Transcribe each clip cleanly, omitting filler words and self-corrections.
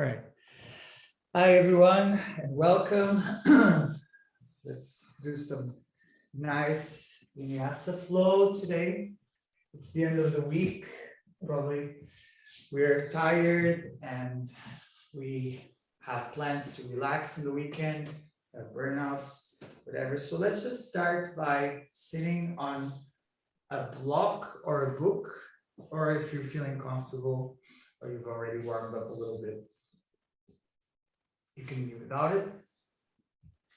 All right. Hi, everyone, and welcome. Let's do some nice vinyasa flow today. It's the end of the week. Probably we're tired and we have plans to relax in the weekend, burnouts, whatever. So let's just start by sitting on a block or a book, or if you're feeling comfortable or you've already warmed up a little bit, you can do without it.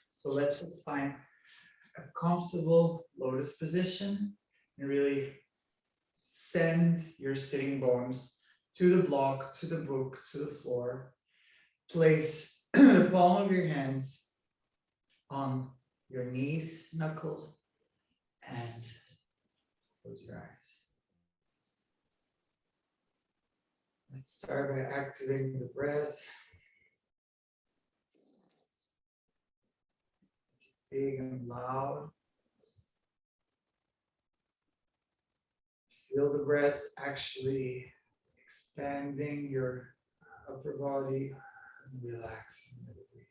So let's just find a comfortable lotus position and really send your sitting bones to the block, to the book, to the floor. Place the palm of your hands on your knees, knuckles, and close your eyes. Let's start by activating the breath. Big and loud. Feel the breath actually expanding your upper body and relaxing it.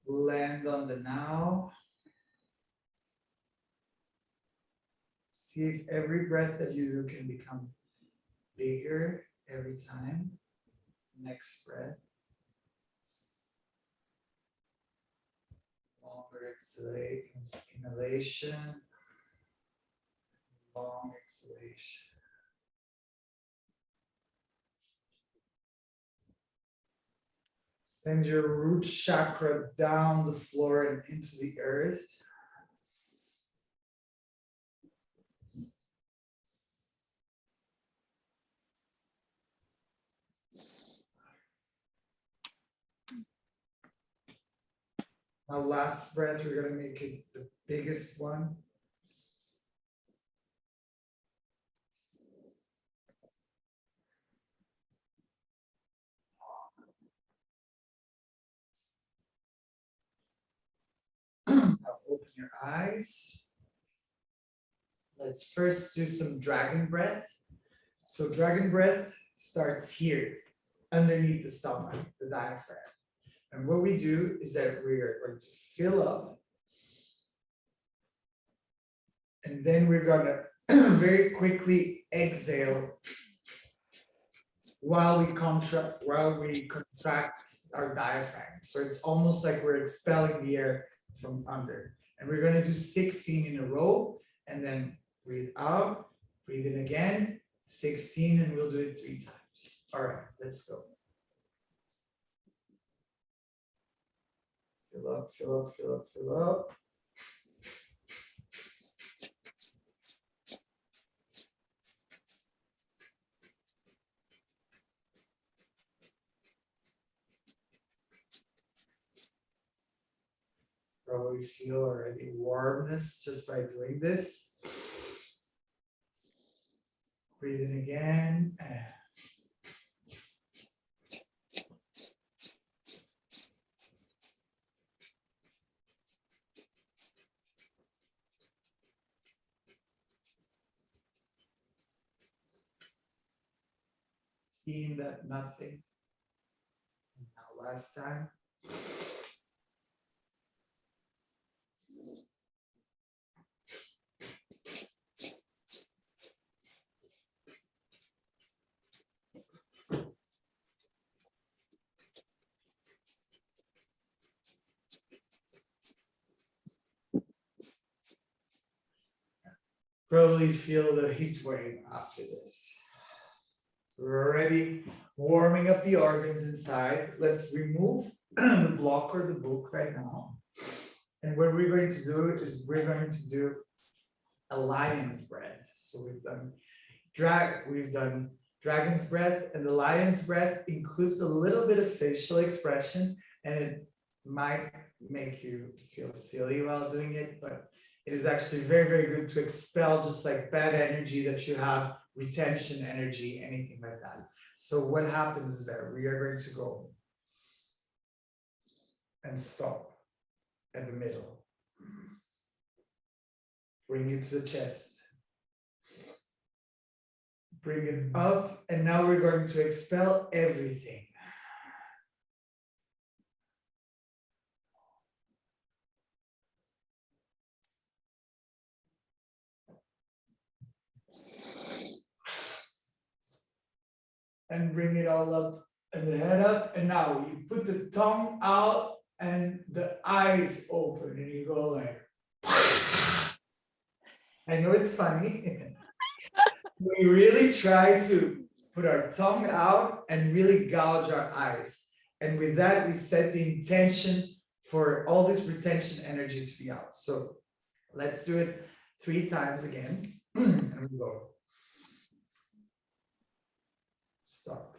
Land on the now. See if every breath that you do can become bigger every time. Next breath. Longer inhalation. Long exhalation. Send your root chakra down the floor and into the earth. Now, last breath, we're going to make it the biggest one. Now, open your eyes. Let's first do some dragon breath. So, dragon breath starts here, underneath the stomach, the diaphragm. And what we do is that we are going to fill up, and then we're going to very quickly exhale while we contract our diaphragm. So it's almost like we're expelling the air from under. And we're going to do 16 in a row, and then breathe out, breathe in again, 16, and we'll do it 3 times. All right, let's go. Fill up, fill up, fill up, fill up. Probably feel already warmness just by doing this. Breathe in again. Being that nothing. And now last time. Probably feel the heat wave after this. So we're already warming up the organs inside. Let's remove the block or the book right now. And what we're going to do is we're going to do a lion's breath. So we've done dragon's breath, and the lion's breath includes a little bit of facial expression, and it might make you feel silly while doing it, but it is actually very, very good to expel just like bad energy that you have, retention energy, anything like that. So what happens is that we are going to go and stop at the middle. Bring it to the chest, Bring it up, and now we're going to expel everything. And bring it all up and the head up, and now you put the tongue out and the eyes open, and you go like, I know it's funny. We really try to put our tongue out and really gouge our eyes. And with that, we set the intention for all this retention energy to be out. So let's do it 3 times again. And we go. Stop.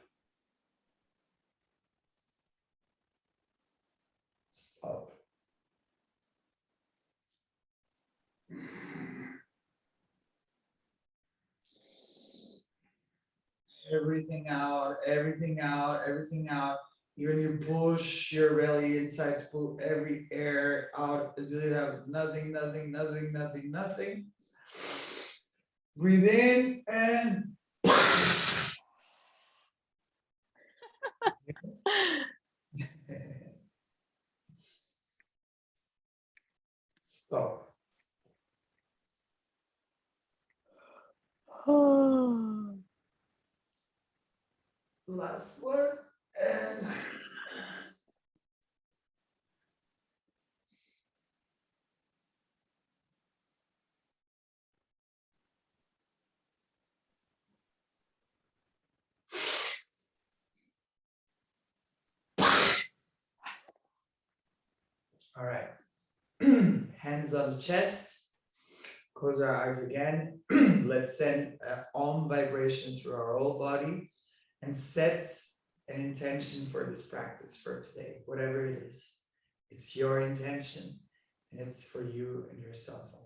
Stop. Everything out, everything out, everything out. Even you push your belly inside to pull every air out until you have nothing, nothing, nothing, nothing, nothing. Breathe in and stop. Last one and all right. Hands on the chest. Close our eyes again. Let's send Om vibration through our whole body and set an intention for this practice for today, whatever it is. It's your intention and it's for you and yourself only.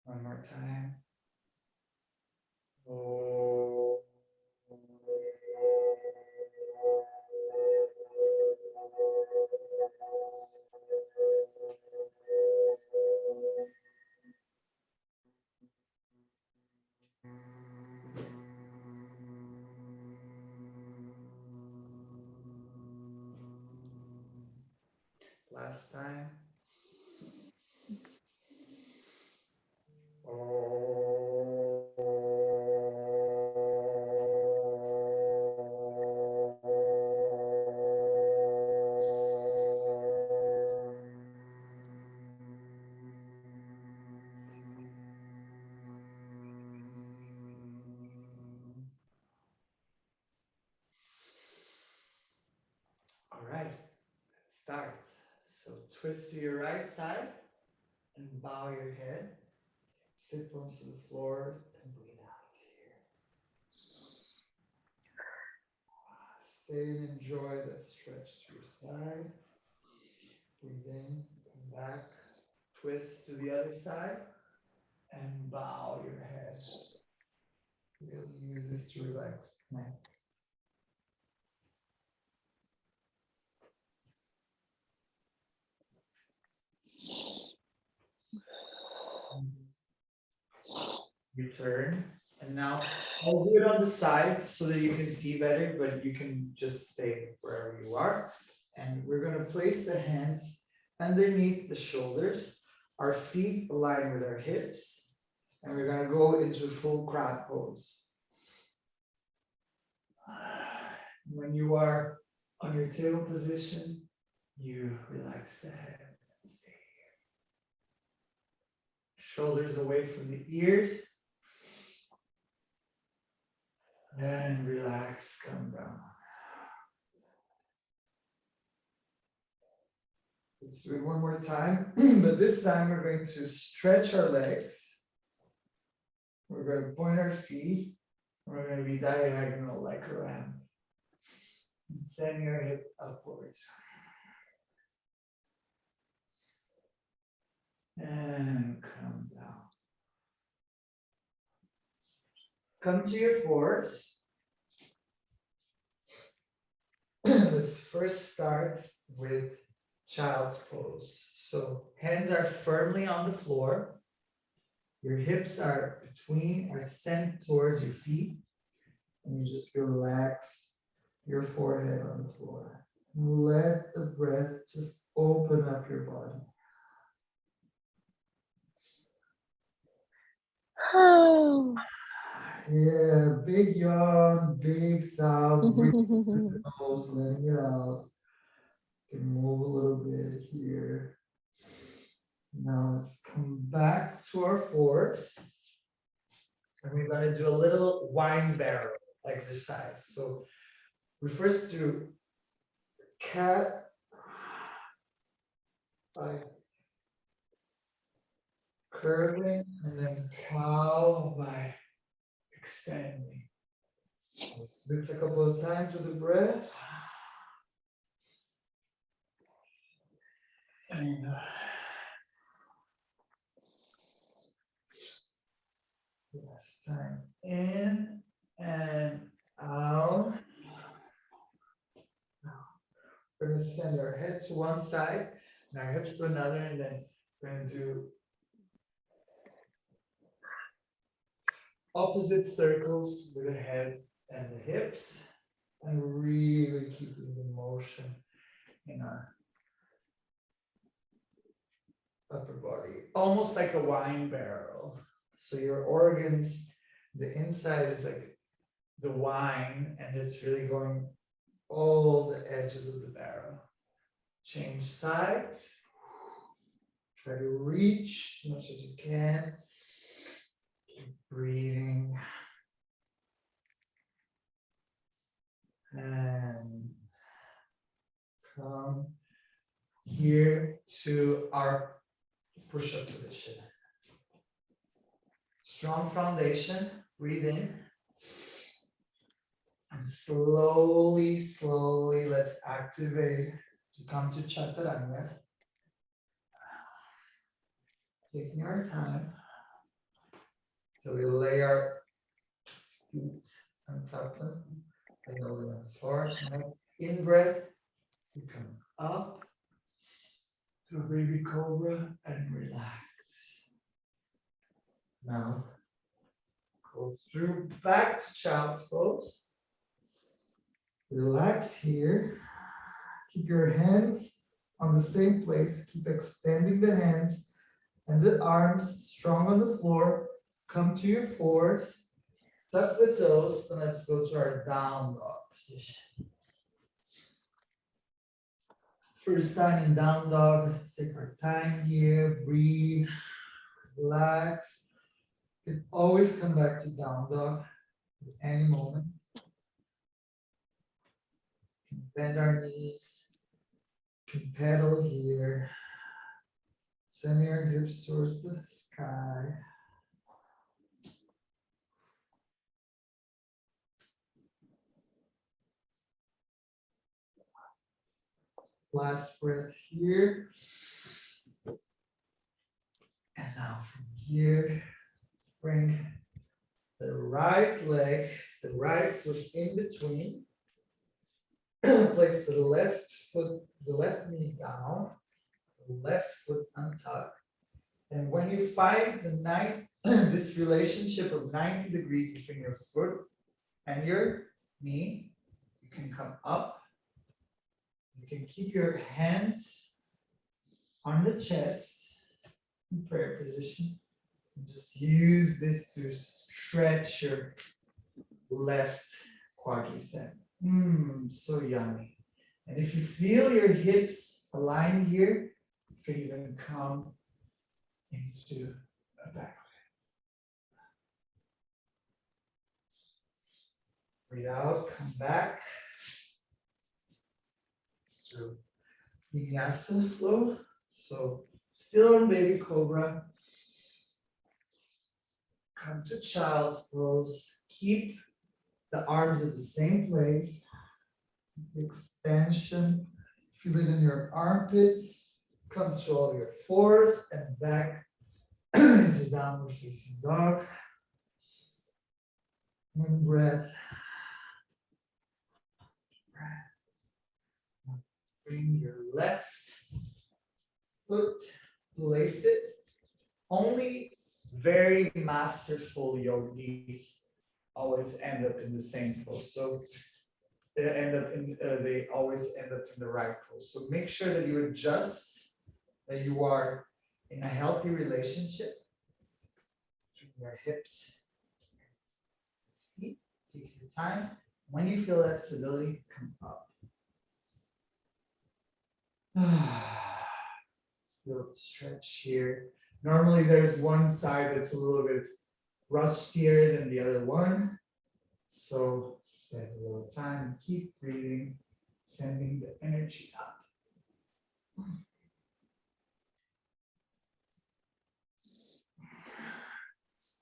One more time. Last time. All right, let's start. So twist to your right side and bow your head. Sit once to the floor and breathe out here. Stay and enjoy that stretch to your side. Breathe in, come back, twist to the other side and bow your head. Really use this to relax the neck. Return. And now I'll do it on the side so that you can see better, but you can just stay wherever you are. And we're going to place the hands underneath the shoulders, our feet align with our hips, and we're going to go into full crab pose. When you are on your table position, you relax the head and stay here. Shoulders away from the ears. And relax, come down. Let's do it one more time, but this time we're going to stretch our legs. We're going to point our feet. We're going to be diagonal like a ramp. And send your hip upwards. And come down. Come to your fours. Let's first start with child's pose. So hands are firmly on the floor. Your hips are sent towards your feet. And you just relax your forehead on the floor. Let the breath just open up your body. Oh. Yeah, big yawn, big sound, breathe through the nose, letting it out. You can move a little bit here. Now let's come back to our fours. And we're going to do a little wine barrel exercise. So we first do cat by curving and then cow by extending. This a couple of times with the breath. And last time in and out. We're going to send our head to one side and our hips to another, and then we're going to do opposite circles with the head and the hips, and really keeping the motion in our upper body, almost like a wine barrel. So your organs, the inside is like the wine, and it's really going all the edges of the barrel. Change sides. Try to reach as much as you can. Keep breathing. And come here to our push-up position. Strong foundation. Breathe in. And slowly, let's activate to come to Chaturanga. Taking our time. So we lay our feet on top of them. And over on the floor. Next in breath. We come up to a baby cobra and relax. Now go through back to child's pose. Relax here. Keep your hands on the same place. Keep extending the hands and the arms strong on the floor. Come to your fours. Tuck the toes, and let's go to our down dog position. First time in down dog, let's take our time here. Breathe, relax. You can always come back to down dog at any moment. Bend our knees, can pedal here, send your hips towards the sky. Last breath here. And now from here, bring the right leg, the right foot in between. Place the left foot, the left knee down, the left foot untucked. And when you find this relationship of 90 degrees between your foot and your knee, you can come up. You can keep your hands on the chest in prayer position. And just use this to stretch your left quadricep. So yummy. And if you feel your hips align here, you can even come into a back leg. Breathe out, come back. Let's do vinyasa flow. So still on baby cobra. Come to child's pose. Keep the arms at the same place. The extension, feel it in your armpits, control your force and back into downward facing dog. In breath. Bring your left foot, place it. Only very masterful yogis always end up in the same pose. So they always end up in the right pose. So make sure that you adjust, that you are in a healthy relationship between your hips and feet. Take your time. When you feel that stability, come up. Feel the stretch here. Normally there's one side that's a little bit rustier than the other one. So spend a little time and keep breathing, sending the energy up.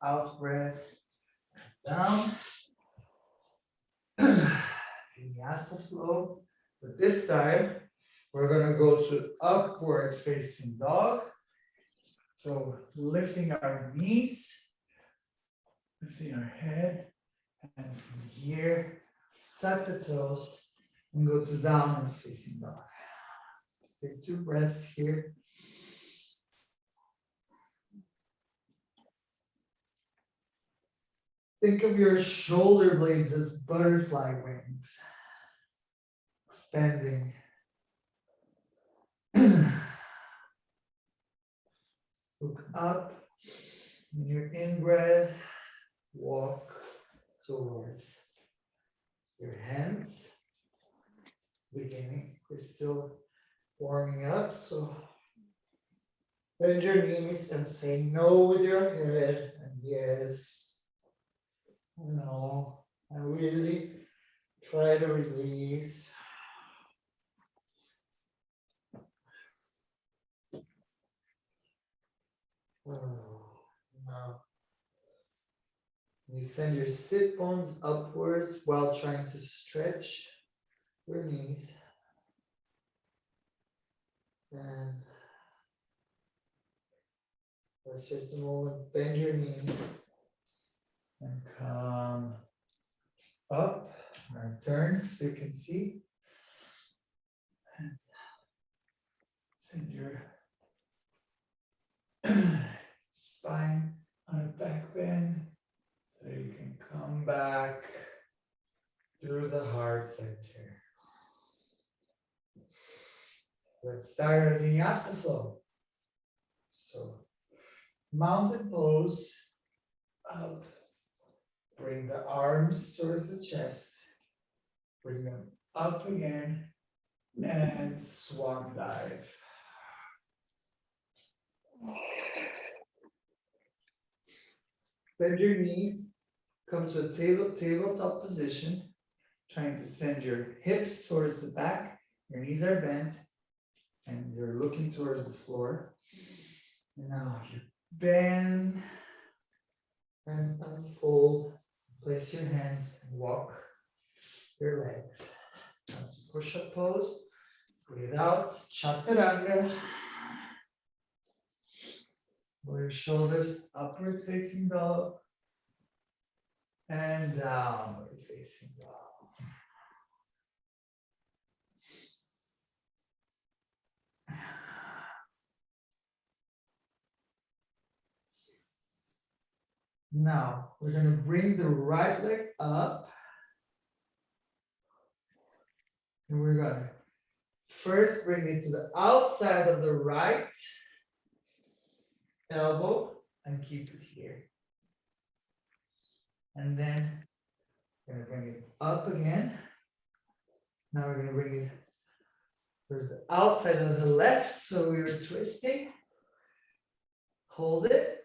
Out breath, down. Vinyasa flow. But this time, we're going to go to upward facing dog. So lifting our knees, lifting our head, and from here, tuck the toes and go to downward facing dog. Let's take 2 breaths here. Think of your shoulder blades as butterfly wings, expanding. Look up. When you're in breath, walk towards your hands. Beginning, we're still warming up, so bend your knees and say no with your head and yes. No, and really try to release. No. You send your sit bones upwards while trying to stretch your knees. And for a certain moment, bend your knees and come up. Our turn so you can see. And send your spine on a back bend so you can come back through the heart center. Let's start a vinyasa flow. So, mountain pose, up, bring the arms towards the chest, bring them up again, and swan dive. Bend your knees, come to a tabletop position, trying to send your hips towards the back, your knees are bent, and you're looking towards the floor. And now you bend and unfold, place your hands and walk your legs. Now to push-up pose, breathe out, Chaturanga. Roll your shoulders upwards facing dog and downward facing dog. Now we're going to bring the right leg up. And we're going to first bring it to the outside of the right elbow and keep it here. And then we're going to bring it up again. Now we're going to bring it towards the outside of the left. So we were twisting. Hold it.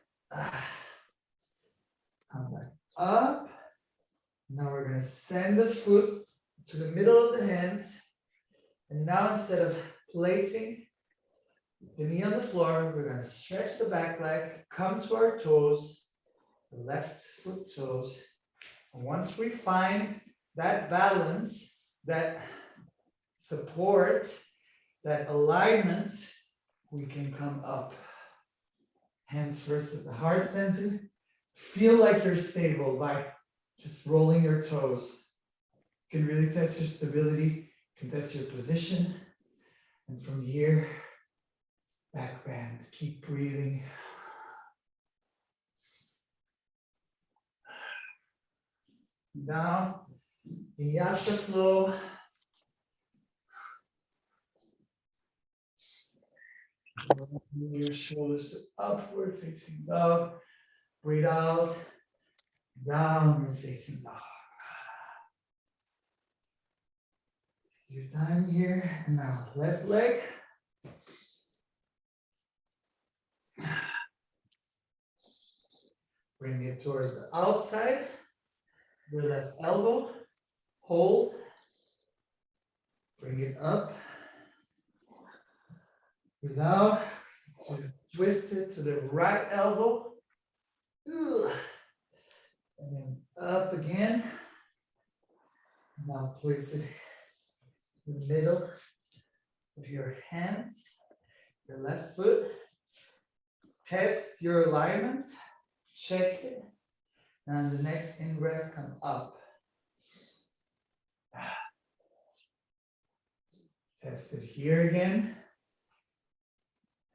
Come back up. Now we're going to send the foot to the middle of the hands. And now instead of placing the knee on the floor, we're going to stretch the back leg, come to our toes, the left foot toes, And once we find that balance, that support, that alignment, we can come up. Hands first at the heart center. Feel like you're stable by just rolling your toes. You can really test your stability, you can test your position. And from here, back bend, keep breathing. Down, vinyasa flow. Move your shoulders to upward facing dog. Breathe out, downward facing dog. Take your time here. And now left leg. Bring it towards the outside. Your left elbow. Hold. Bring it up. Breathe out. Twist it to the right elbow. And then up again. Now place it in the middle of your hands, your left foot. Test your alignment. Check it. And the next in-breath, come up. Test it here again.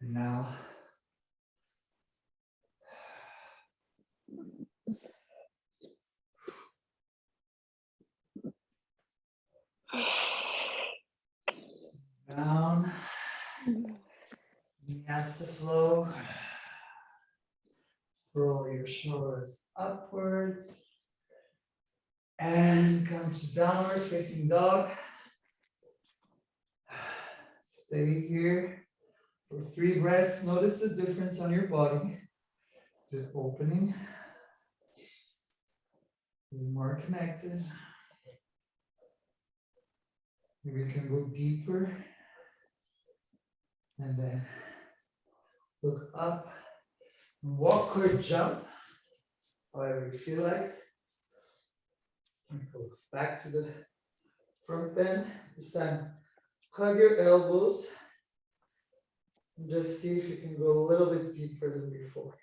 And now down. Vinyasa flow. Roll your shoulders upwards. And come to downward facing dog. Stay here for 3 breaths. Notice the difference on your body. Is it opening? Is it more connected? Maybe you can go deeper. And then look up. Walk or jump, however you feel like. Go back to the front bend. This time, hug your elbows. And just see if you can go a little bit deeper than before.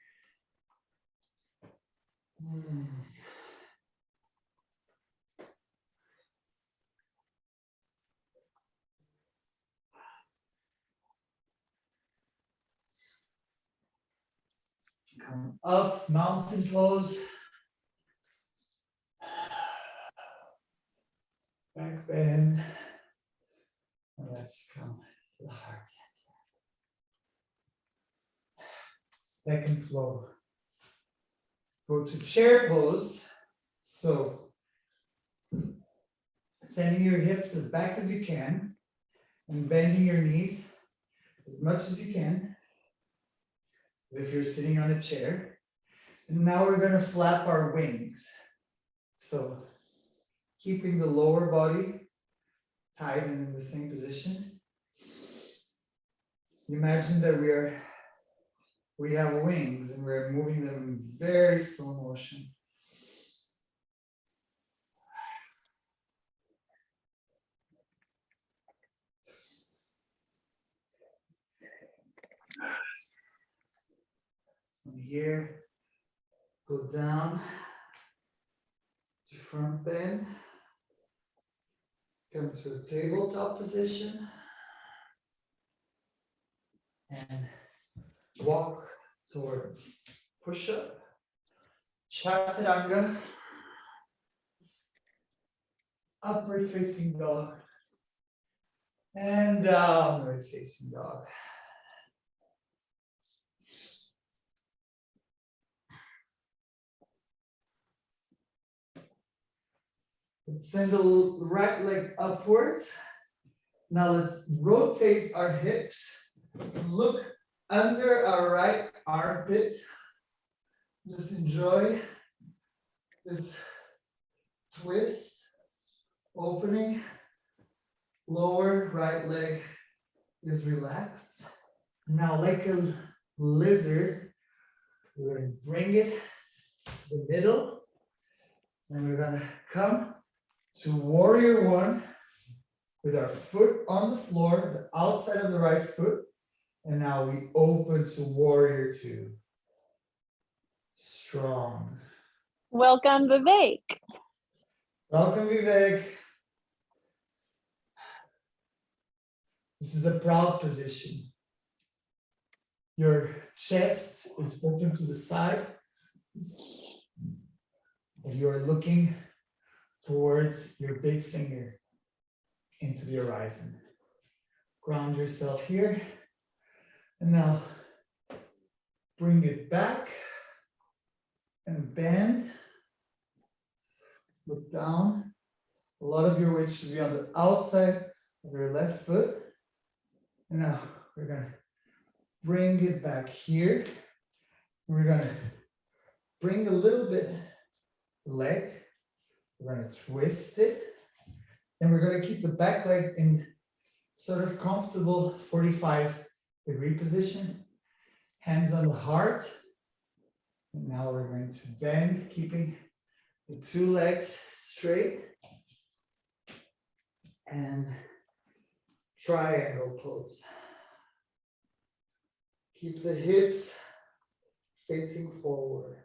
Come up, mountain pose. Back bend. And let's come to the heart center. Second flow. Go to chair pose. So, sending your hips as back as you can and bending your knees as much as you can, as if you're sitting on a chair. And now we're going to flap our wings. So, keeping the lower body tight and in the same position. Imagine that we have wings and we're moving them in very slow motion. From here, go down to front bend. Come to a tabletop position. And walk towards push-up, Chaturanga, upward facing dog, and downward facing dog. Let's send the right leg upwards. Now let's rotate our hips. Look under our right armpit. Just enjoy this twist, opening. Lower right leg is relaxed. Now, like a lizard, we're going to bring it to the middle. And we're gonna come to warrior one with our foot on the floor, the outside of the right foot. And now we open to warrior two. Strong. Welcome, Vivek. Welcome, Vivek. This is a proud position. Your chest is open to the side. And you are looking towards your big finger into the horizon. Ground yourself here. And now bring it back and bend. Look down. A lot of your weight should be on the outside of your left foot. And now we're gonna bring it back here. We're gonna bring a little bit leg. We're gonna twist it. And we're gonna keep the back leg in sort of comfortable 45-degree position. Hands on the heart. And now we're going to bend, keeping the two legs straight. And triangle pose. Keep the hips facing forward.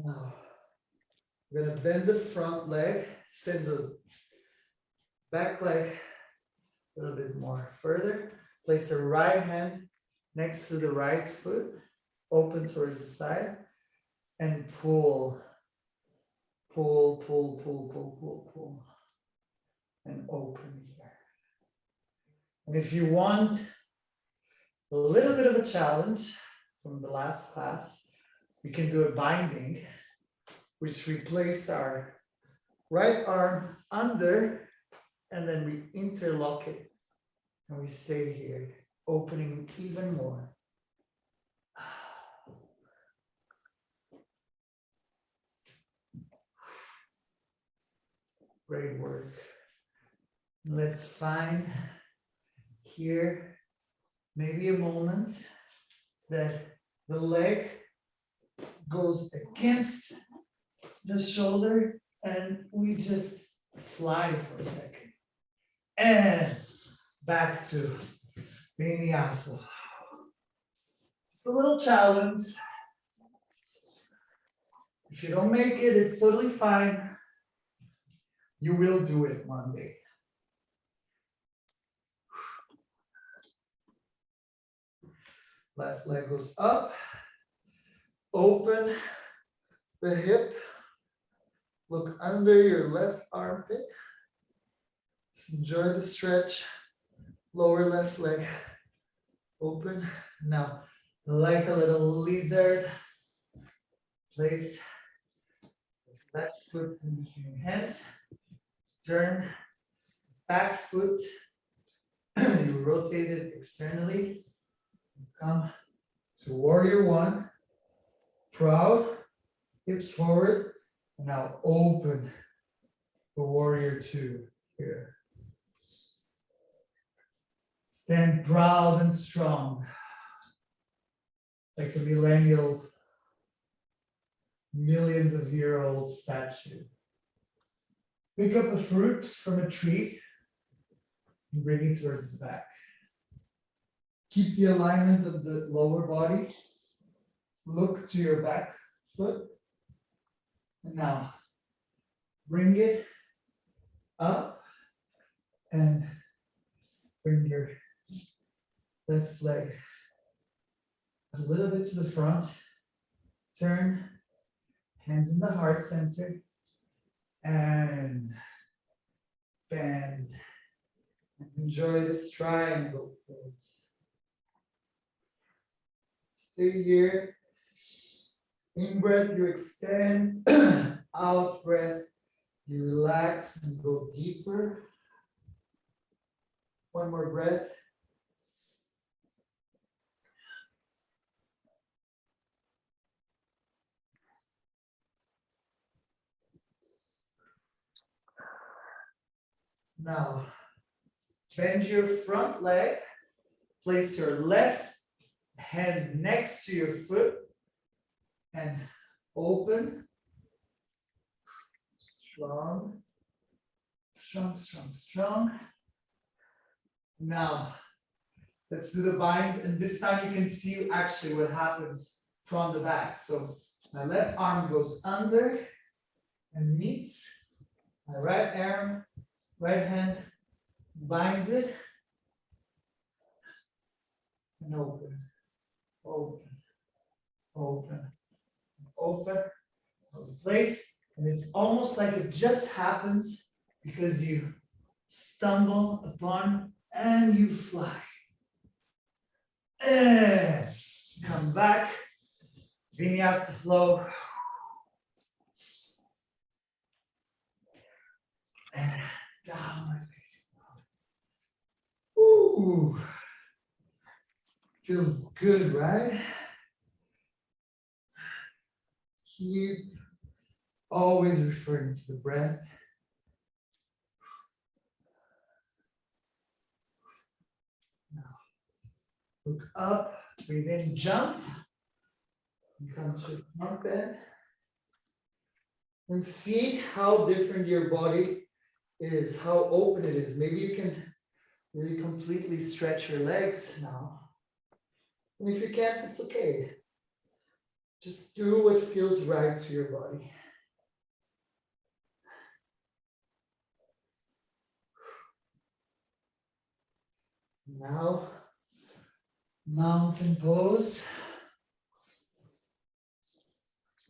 Now, we're going to bend the front leg, send the back leg a little bit more further. Place the right hand next to the right foot, open towards the side, and pull, pull, pull, pull, pull, pull, pull, and open here. And if you want a little bit of a challenge from the last class, we can do a binding, which we place our right arm under, and then we interlock it, and we stay here, opening even more. Great work. Let's find here maybe a moment that the leg goes against the shoulder and we just fly for a second. And back to vinyasa. Just a little challenge. If you don't make it, it's totally fine. You will do it one day. Left leg goes up. Open the hip. Look under your left armpit. Just enjoy the stretch. Lower left leg. Open. Now, like a little lizard, place the left foot in between your hands. Turn back foot. You rotate it externally. Come to warrior one. Proud, hips forward. And now open for warrior two here. Stand proud and strong, like a millennial, millions of year old statue. Pick up a fruit from a tree and bring it towards the back. Keep the alignment of the lower body. Look to your back foot. And now bring it up and bring your left leg a little bit to the front. Turn, hands in the heart center, and bend. And enjoy this triangle pose. Stay here. In breath, you extend. Out breath, you relax and go deeper. One more breath. Now, Bend your front leg. Place your left hand next to your foot and open. Strong, strong, strong, strong. Now, let's do the bind, and this time you can see actually what happens from the back. So my left arm goes under and meets my right arm, right hand binds it and open, open, open, open, hold place. And it's almost like it just happens because you stumble upon and you fly. And come back, vinyasa flow. And downward facing dog. Ooh. Feels good, right? Keep always referring to the breath. Now, look up, breathe in, jump. You come to a front bend. And see how different your body is, how open it is. Maybe you can really completely stretch your legs now. And if you can't, it's okay. Just do what feels right to your body. Now, mountain pose.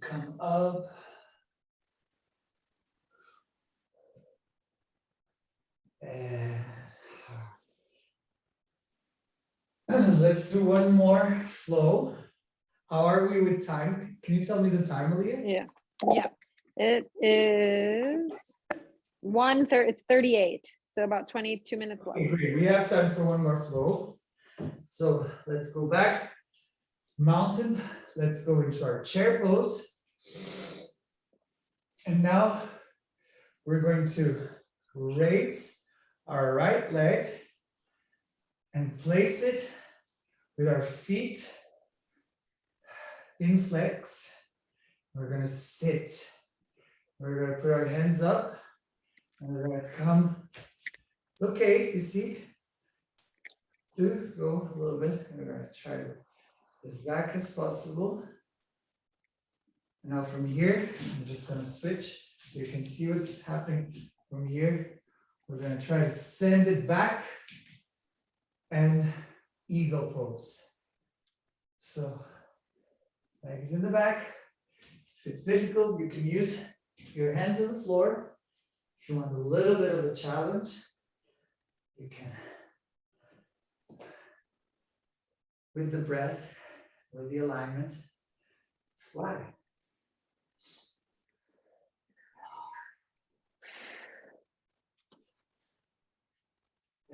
Come up. And let's do one more flow. How are we with time? Can you tell me the time, Aaliyah? Yeah. Yeah. It is 1:30. It's 38. So about 22 minutes left. Okay, great. We have time for one more flow. So let's go back. Mountain. Let's go into our chair pose. And now we're going to raise our right leg and place it with our feet in flex. We're going to sit. We're going to put our hands up and we're going to come. It's okay, you see, to go a little bit. And we're going to try to as back as possible. Now from here, I'm just going to switch so you can see what's happening from here. We're going to try to send it back and eagle pose. So legs in the back. If it's difficult, you can use your hands on the floor. If you want a little bit of a challenge, you can, with the breath or the alignment, fly.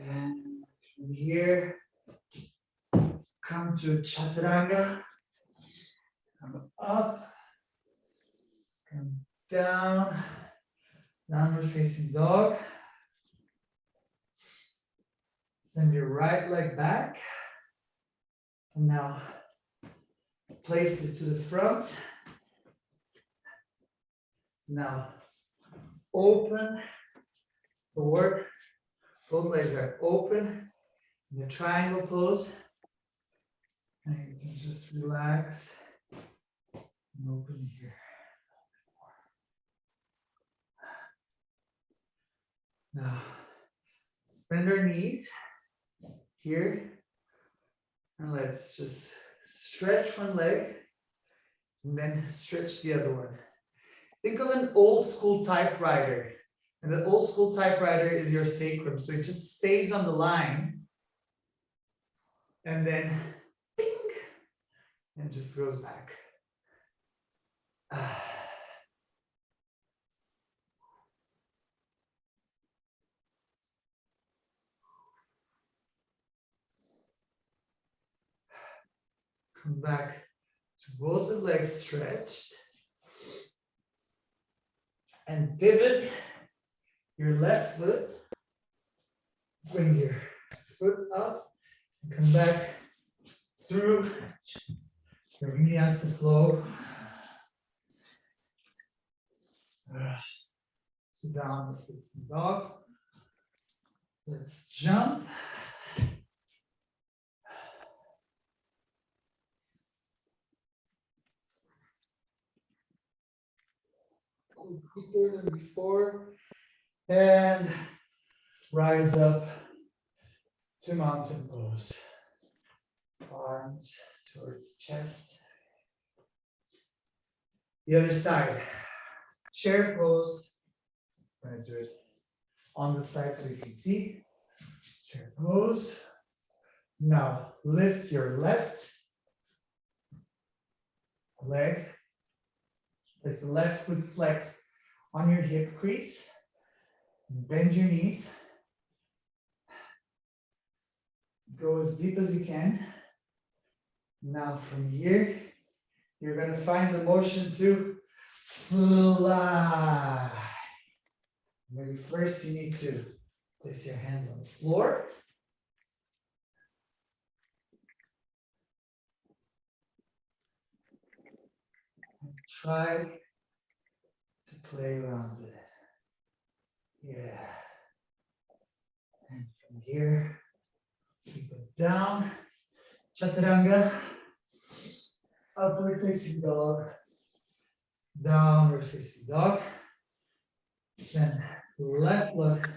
And from here, come to Chaturanga. Come up, come down, downward facing dog. Send your right leg back. And now place it to the front. Now open forward. Both legs are open in the triangle pose. And you can just relax and open here. Now, let's bend our knees here. And let's just stretch one leg and then stretch the other one. Think of an old school typewriter. And the old school typewriter is your sacrum. So it just stays on the line. And then, bing, and just goes back. Come back to both the legs stretched. And pivot your left foot Bring your foot up and come back through your vinyasa flow. Sit down with this dog. Let's jump. Deeper than before. And rise up to mountain pose. Arms towards the chest. The other side. Chair pose. I'm going to do it on the side so you can see. Chair pose. Now lift your left leg. As the left foot flex on your hip crease. Bend your knees. Go as deep as you can. Now from here, you're going to find the motion to fly. Maybe first you need to place your hands on the floor. And try to play around with it. Yeah. And from here, keep it down. Chaturanga. Upward facing dog. Downward facing dog. Send left leg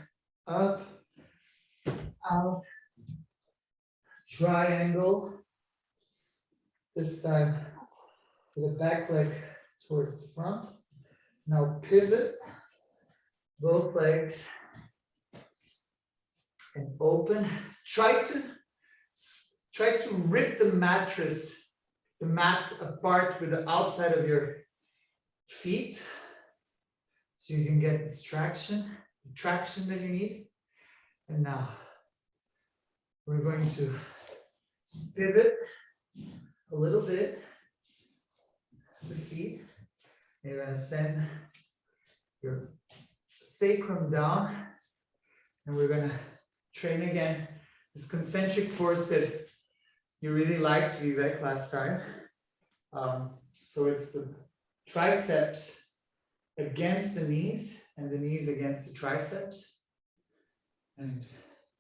up, out. Triangle. This time with the back leg towards the front. Now pivot both legs and open. Try to rip the mat apart with the outside of your feet so you can get the traction that you need. And now we're going to pivot a little bit the feet. You're going to send your sacrum down, and we're going to train again this concentric force that you really liked, Vivek, last time. So it's the triceps against the knees and the knees against the triceps. And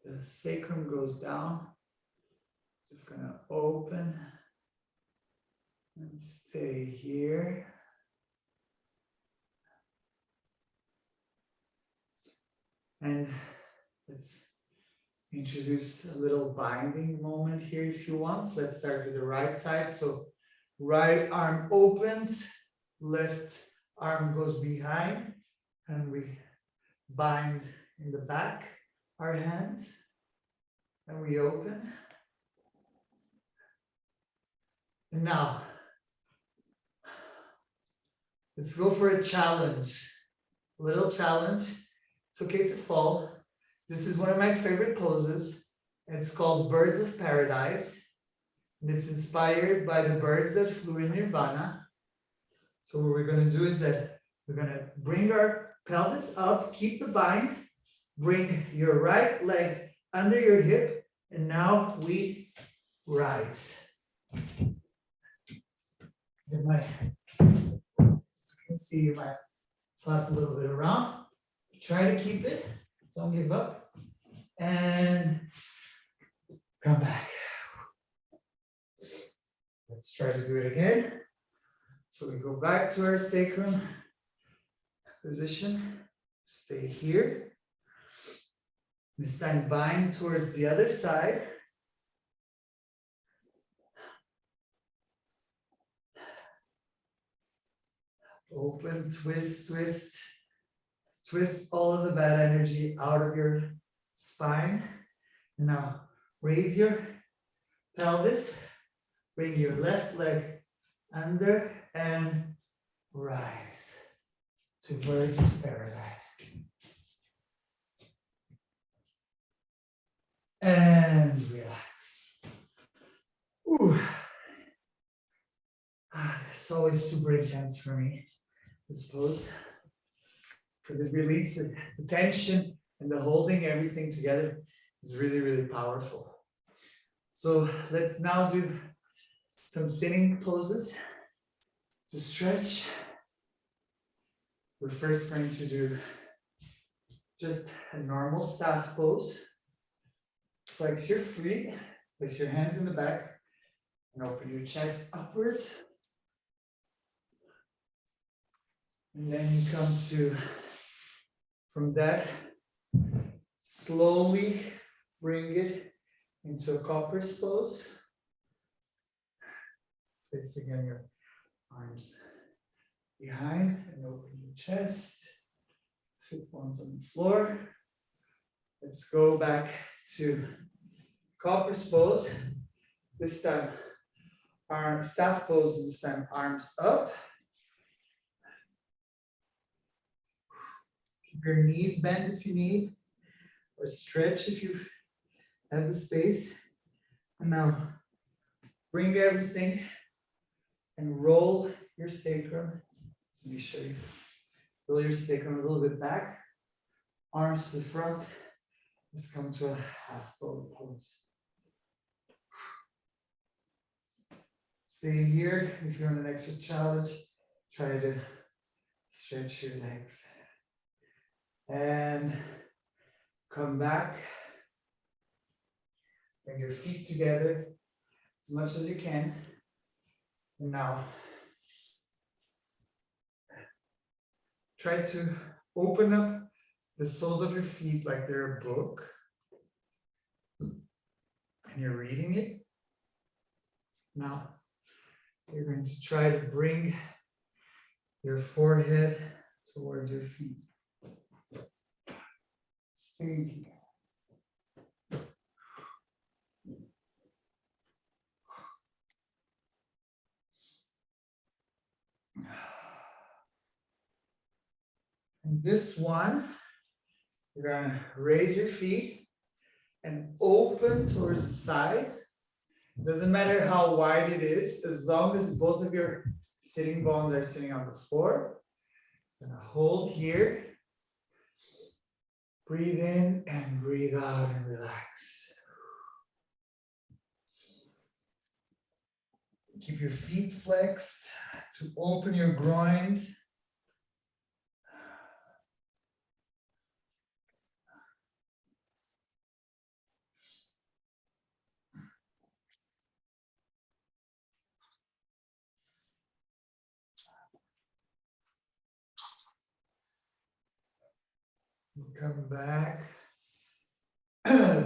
the sacrum goes down. Just going to open and stay here. And let's introduce a little binding moment here if you want. Let's start with the right side. So right arm opens, left arm goes behind, and we bind in the back our hands, and we open. And now, let's go for a challenge, a little challenge. It's okay to fall. This is one of my favorite poses. It's called Birds of Paradise. And it's inspired by the birds that flew in Nirvana. So what we're going to do is that we're going to bring our pelvis up, keep the bind, bring your right leg under your hip, and now we rise. You might, as you can see, you might flap a little bit around. Try to keep it, don't give up, and come back. Let's try to do it again. So we go back to our sacrum position, stay here. This time bind towards the other side. Open, twist, twist. Twist all of the bad energy out of your spine. And now raise your pelvis. Bring your left leg under and rise to Birds of Paradise. And relax. Ooh. It's always super intense for me, this pose. For the release of the tension and the holding everything together It's really, really powerful. So let's now do some sitting poses to stretch. We're first going to do just a normal staff pose. Flex your feet, place your hands in the back, and open your chest upwards. And then you come to, from that, slowly bring it into a Copper's pose. Place again your arms behind and open your chest. Sit once on the floor. Let's go back to Copper's pose. This time, our staff pose, this time arms up. Keep your knees bent if you need, or stretch if you have the space. And now, bring everything and roll your sacrum. Let me show you. Roll your sacrum a little bit back. Arms to the front. Let's come to a half bow pose. Stay here. If you're on an extra challenge, try to stretch your legs. And come back. Bring your feet together as much as you can. And now, try to open up the soles of your feet like they're a book. And you're reading it. Now, you're going to try to bring your forehead towards your feet. Stay here. And this one, you're gonna raise your feet and open towards the side. Doesn't matter how wide it is, as long as both of your sitting bones are sitting on the floor. Gonna hold here. Breathe in and breathe out and relax. Keep your feet flexed to open your groins. Come back.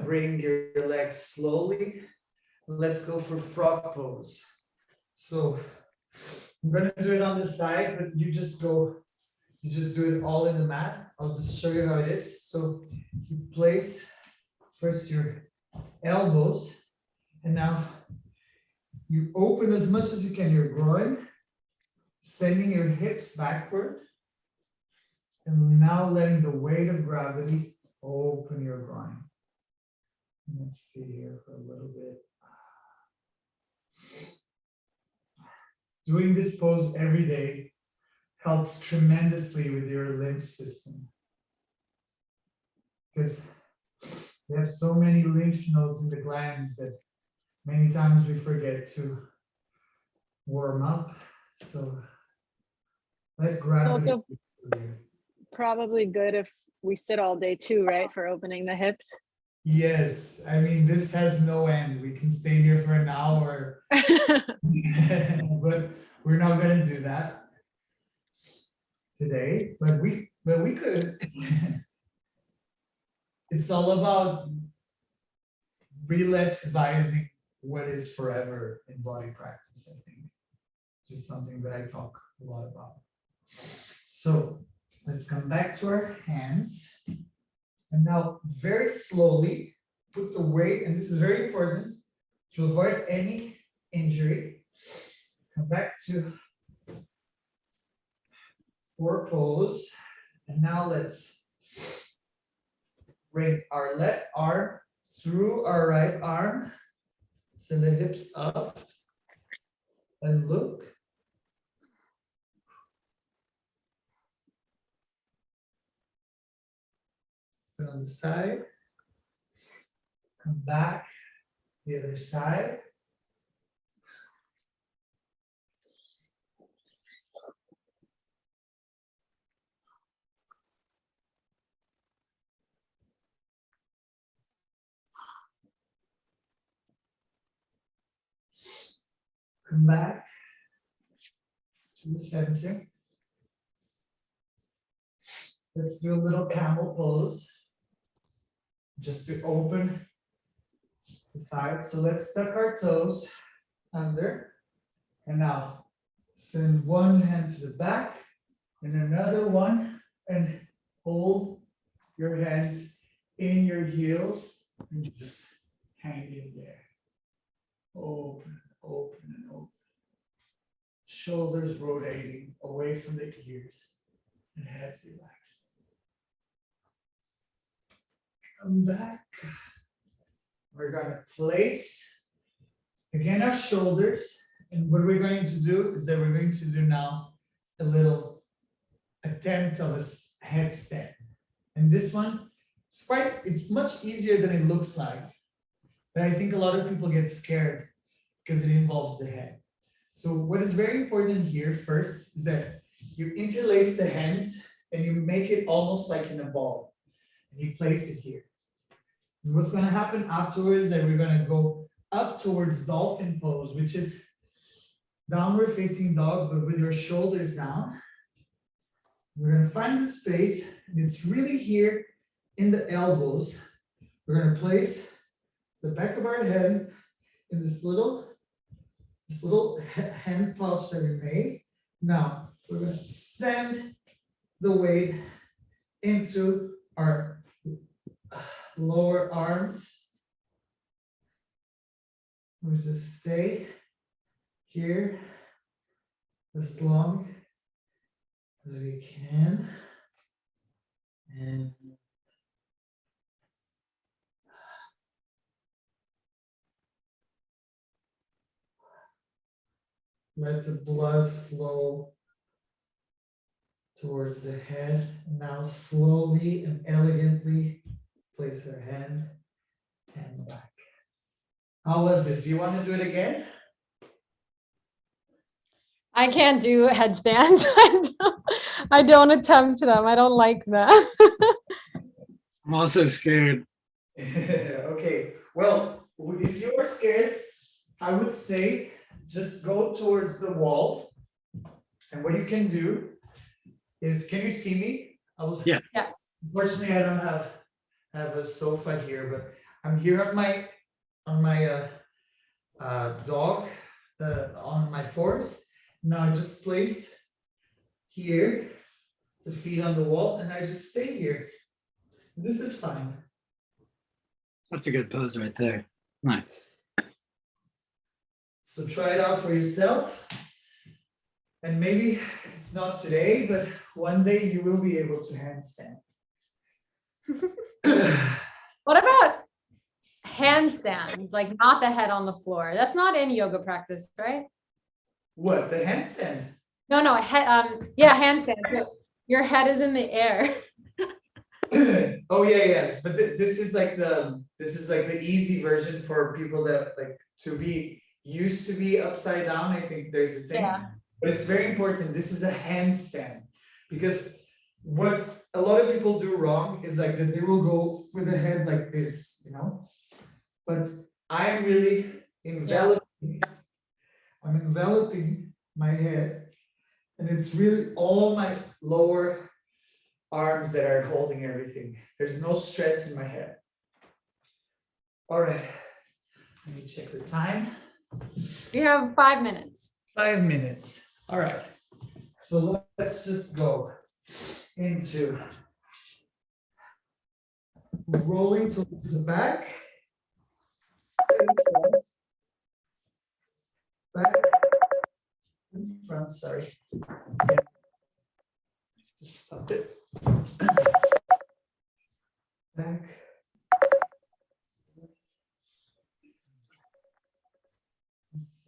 Bring your legs slowly. Let's go for frog pose. So I'm gonna do it on the side, but you just do it all in the mat. I'll just show you how it is. So you place first your elbows, and now you open as much as you can your groin, sending your hips backward. And now letting the weight of gravity open your groin. Let's stay here for a little bit. Doing this pose every day helps tremendously with your lymph system. Because we have so many lymph nodes in the glands that many times we forget to warm up. So let gravity. Also probably good if we sit all day too, right? For opening the hips. Yes, I mean, this has no end. We can stay here for an hour, but we're not going to do that today. But we could. It's all about relativizing what is forever in body practice, I think. Just something that I talk a lot about. So let's come back to our hands. And now very slowly put the weight, and this is very important to avoid any injury. Come back to four pose. And now let's bring our left arm through our right arm. Send the hips up and look. Put on the side. Come back, the other side. Come back to the center. Let's do a little camel pose, just to open the sides. So let's tuck our toes under. And now send one hand to the back and another one, and hold your hands in your heels and just hang in there. Open, open, and open. Shoulders rotating away from the ears and head relaxed. Come back. We're going to place again our shoulders. And what we're going to do is that we're going to do now a little attempt of a headstand. And this one, it's much easier than it looks like. But I think a lot of people get scared because it involves the head. So what is very important here first is that you interlace the hands and you make it almost like in a ball. And you place it here. And what's going to happen afterwards is that we're going to go up towards Dolphin Pose, which is downward facing dog, but with your shoulders down. We're going to find the space, and it's really here in the elbows. We're going to place the back of our head in this little hand pouch that we made. Now, we're going to send the weight into our lower arms. We just stay here as long as we can. And let the blood flow towards the head. Now slowly and elegantly place our hand and back. How was it? Do you want to do it again? I can't do headstands. I don't attempt them. I don't like them. I'm also scared. Okay, well, if you are scared, I would say just go towards the wall. And what you can do is, can you see me? Yeah. Yeah. Unfortunately, I don't have a sofa here, but I'm here on my dog, on my force. Now I just place here the feet on the wall, and I just stay here. This is fine. That's a good pose right there. Nice. So try it out for yourself. And maybe it's not today, but one day you will be able to handstand. What about handstands? Like not the head on the floor. That's not in yoga practice, right? What, the handstand? No, yeah, handstand. So your head is in the air. Oh yeah, yes. But this is like the easy version for people that like to be used to be upside down. I think there's a thing. Yeah. But it's very important. This is a handstand, because what a lot of people do wrong is like that they will go with the head like this, you know. But I'm really enveloping. I'm enveloping my head, and it's really all my lower arms that are holding everything. There's no stress in my head. All right. Let me check the time. You have 5 minutes. 5 minutes. All right. So let's just go into rolling towards the back. Back. In front, sorry. Yeah. Just stop it. Back.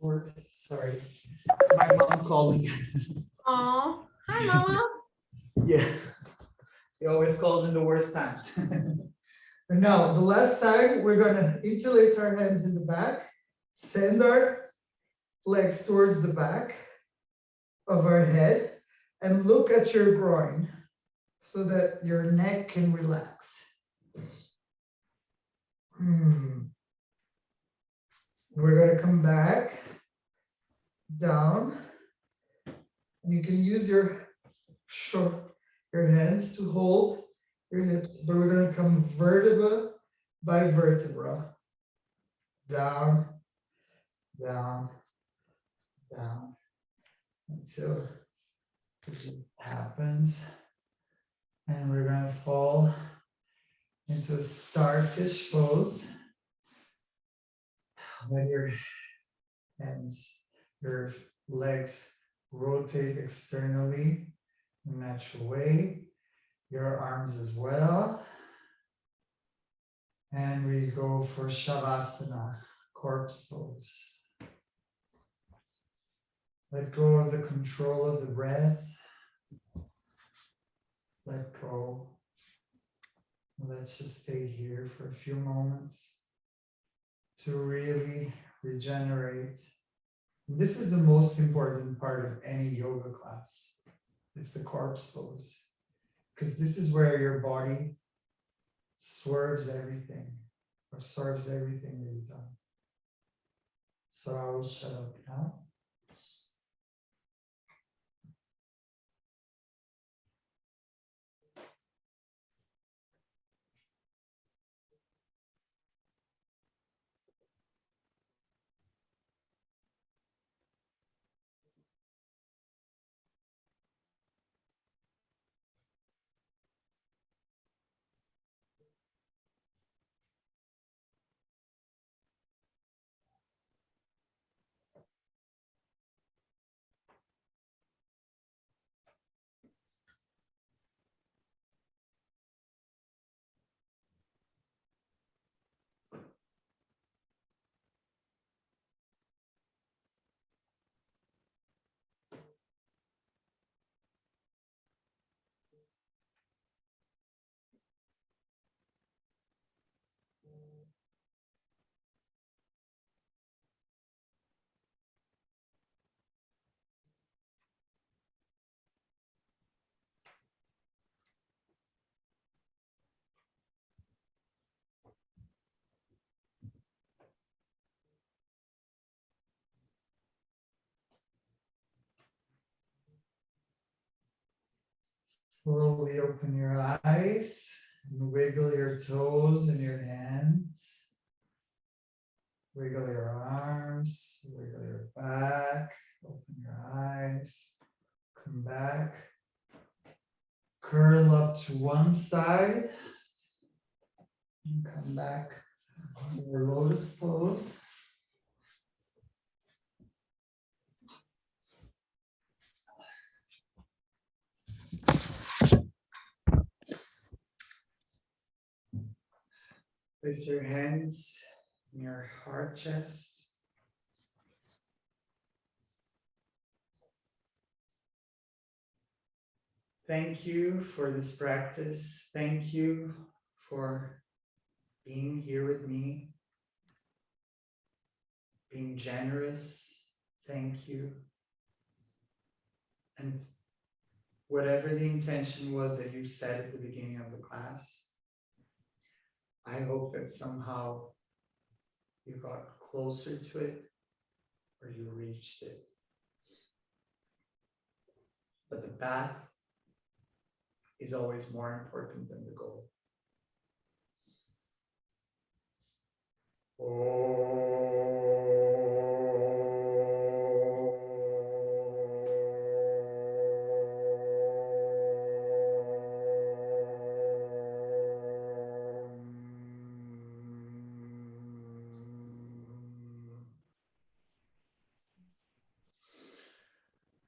Forward. Sorry. It's my mom calling. Oh, hi, Mama. Yeah. She always calls in the worst times. And now, the last time, we're gonna interlace our hands in the back, send our legs towards the back of our head, and look at your groin so that your neck can relax. We're gonna come back, down. And you can use your hands to hold your hips, but we're gonna come vertebra by vertebra. Down, down, down, until it happens. And we're gonna fall into a starfish pose. Let your hands, your legs rotate externally in a natural way. Your arms as well. And we go for Shavasana, corpse pose. Let go of the control of the breath. Let go. Let's just stay here for a few moments to really regenerate. This is the most important part of any yoga class. It's the corpse pose. Because this is where your body swerves everything, absorbs everything that you've done. So I will shut up now. Slowly open your eyes and wiggle your toes and your hands. Wiggle your arms, wiggle your back, open your eyes, come back. Curl up to one side and come back to your lotus pose. Place your hands in your heart chest. Thank you for this practice. Thank you for being here with me, being generous. Thank you. And whatever the intention was that you said at the beginning of the class, I hope that somehow you got closer to it or you reached it. But the path is always more important than the goal.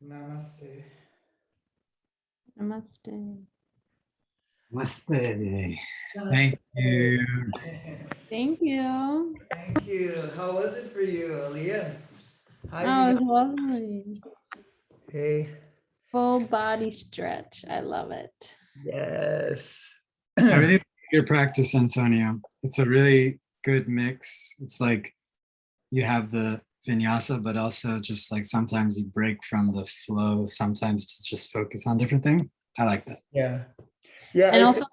Namaste. Namaste. Namaste. Thank you. Thank you. Thank you. How was it for you, Aliyah? How Oh, you it was lovely. Hey. Full body stretch. I love it. Yes. I really like Your practice, Antonio. It's a really good mix. It's like you have the vinyasa, but also just like sometimes you break from the flow, sometimes to just focus on different things. I like that. Yeah. Yeah. And also,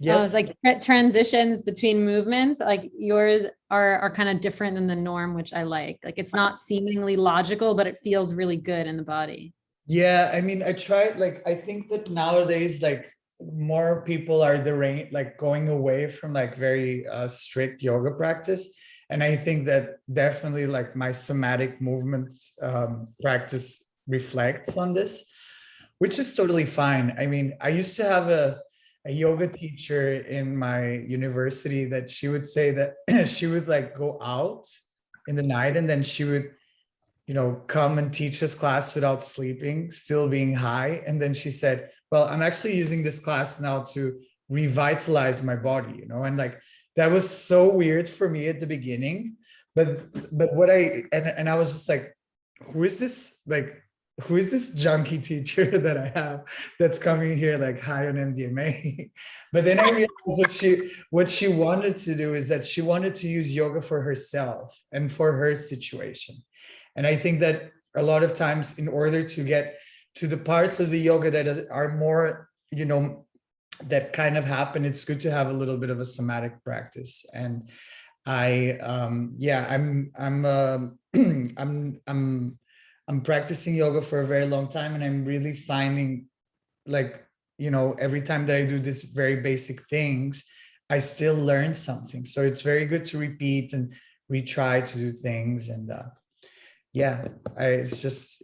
yes. it's like transitions between movements, like yours are kind of different than the norm, which I like. Like it's not seemingly logical, but it feels really good in the body. Yeah, I mean, I tried, like, I think that nowadays, like, more people are like going away from like very strict yoga practice. And I think that definitely like my somatic movement practice reflects on this, which is totally fine. I mean, I used to have a yoga teacher in my university that she would say that she would like go out in the night and then she would, you know, come and teach us class without sleeping, still being high. And then she said, well, I'm actually using this class now to revitalize my body, you know, and like that was so weird for me at the beginning. But what and I was just like, who is this? Like, who is this junkie teacher that I have that's coming here like high on MDMA? But then I realized what she wanted to do is that she wanted to use yoga for herself and for her situation. And I think that a lot of times in order to get to the parts of the yoga that are more, you know, that kind of happen, it's good to have a little bit of a somatic practice. And I'm practicing yoga for a very long time, and I'm really finding, like, you know, every time that I do these very basic things, I still learn something. So it's very good to repeat and retry to do things. And yeah, it's just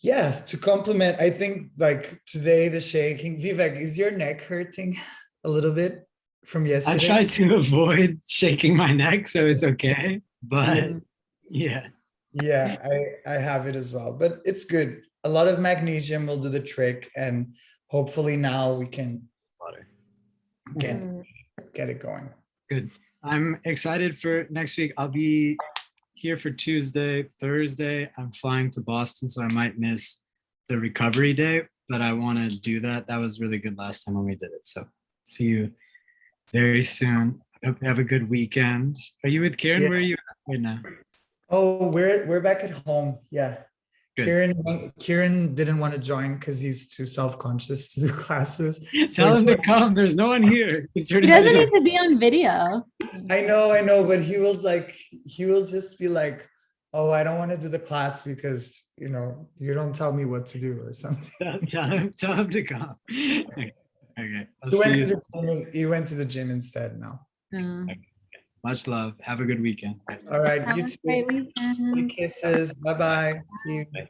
yeah, to compliment, I think like today the shaking. Vivek, is your neck hurting a little bit from I yesterday? try to avoid shaking my neck, so it's okay. But yeah. Yeah, I have it as well, but it's good. A lot of magnesium will do the trick, and hopefully now we can Water. get it going. Good. I'm excited for next week. I'll be here for Tuesday, Thursday. I'm flying to Boston, so I might miss the recovery day, but I want to do that. That was really good last time when we did it. So see you very soon. I hope you have a good weekend. Are you with Karen? Yeah. Where are you at right now? Oh, we're back at home. Yeah. Good. Kieran didn't want to join because he's too self-conscious to do classes. Tell him to come. There's no one here. He doesn't need to be on video. I know, but he will just be like, oh, I don't want to do the class because, you know, you don't tell me what to do or something. Tell him to come. Okay. I'll see you. He went to the gym instead now. Much love. Have a good weekend. All right. Have You a too. great weekend. Kisses. Bye-bye. See you. Bye.